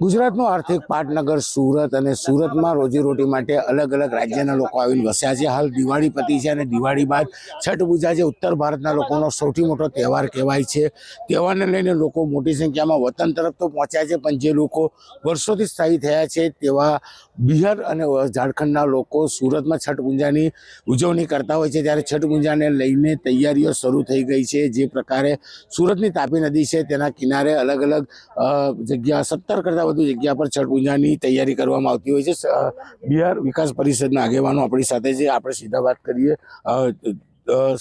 ગુજરાતનું આર્થિક પાટનગર સુરત અને સુરતમાં રોજીરોટી માટે અલગ અલગ રાજ્યના લોકો આવીને વસ્યા છે। હાલ દિવાળી પતી છે અને દિવાળી બાદ છઠ પૂજા જે ઉત્તર ભારતના લોકોનો સૌથી મોટો તહેવાર કહેવાય છે। તહેવારને લઈને લોકો મોટી સંખ્યામાં વતન તરફ તો પહોંચ્યા છે, પણ જે લોકો વર્ષોથી સ્થાયી થયા છે તેવા બિહાર અને ઝારખંડના લોકો સુરતમાં છઠ પૂજાની ઉજવણી કરતા હોય છે। ત્યારે છઠ પૂજાને લઈને તૈયારીઓ શરૂ થઈ ગઈ છે। જે પ્રકારે સુરતની તાપી નદી છે તેના કિનારે અલગ અલગ જગ્યા 17 કરતાં વધુ જગ્યા પર છઠ પૂજાની તૈયારી કરવામાં આવતી હોય છે। બિહાર વિકાસ પરિષદના આગેવાનો આપણી સાથે છે, આપણે સીધા વાત કરીએ।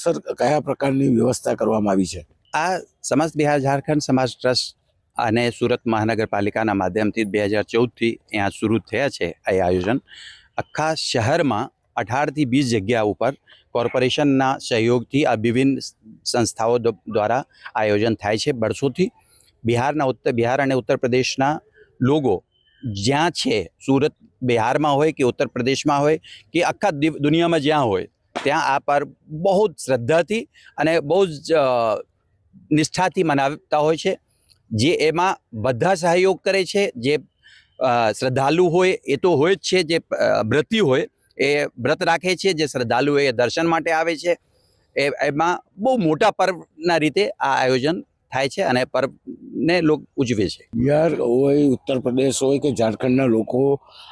સર, કયા પ્રકારની વ્યવસ્થા કરવામાં આવી છે? આ સમસ્ત બિહાર ઝારખંડ સમાજ ટ્રસ્ટ અને સુરત મહાનગરપાલિકાના માધ્યમથી 2014થી અહીંયા શરૂ થયા છે। આ આયોજન આખા શહેરમાં 18 થી 20 જગ્યા ઉપર કોર્પોરેશનના સહયોગથી આ વિભિન્ન સંસ્થાઓ દ્વારા આયોજન થાય છે। વર્ષોથી બિહાર અને ઉત્તર પ્રદેશના લોકો જ્યાં છે, સુરત બિહારમાં હોય કે ઉત્તર પ્રદેશમાં હોય કે આખા દુનિયામાં જ્યાં હોય ત્યાં આ પર બહુ જ શ્રદ્ધાથી અને બહુ જ નિષ્ઠાથી મનાવતા હોય છે। જે એમાં બધા સહયોગ કરે છે। જે શ્રદ્ધાળુ હોય એ તો હોય જ છે, જે વ્રતી હોય એ વ્રત રાખે છે, જે શ્રદ્ધાળુ હોય એ દર્શન માટે આવે છે। એમાં બહુ મોટા પર્વના રીતે આ આયોજન થાય છે અને પર્વને લોકો ઉજવે છે। બિહાર હોય, ઉત્તર પ્રદેશ હોય કે ઝારખંડના લોકો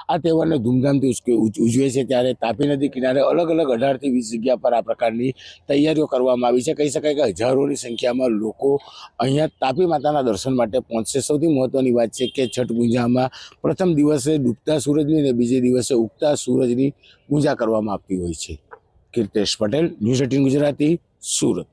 આ તહેવારને ધૂમધામથી ઉજવે છે। ત્યારે તાપી નદી કિનારે અલગ અલગ 18 થી 20 જગ્યા પર આ પ્રકારની તૈયારીઓ કરવામાં આવી છે। કહી શકાય કે હજારોની સંખ્યામાં લોકો અહીંયા તાપી માતાના દર્શન માટે પહોંચશે। સૌથી મહત્વની વાત છે કે છઠ પૂજામાં પ્રથમ દિવસે ડૂબતા સૂરજની અને બીજે દિવસે ઉગતા સૂરજની પૂજા કરવામાં આવતી હોય છે। કીર્તેશ પટેલ, ન્યૂઝ 18 ગુજરાતી, સુરત।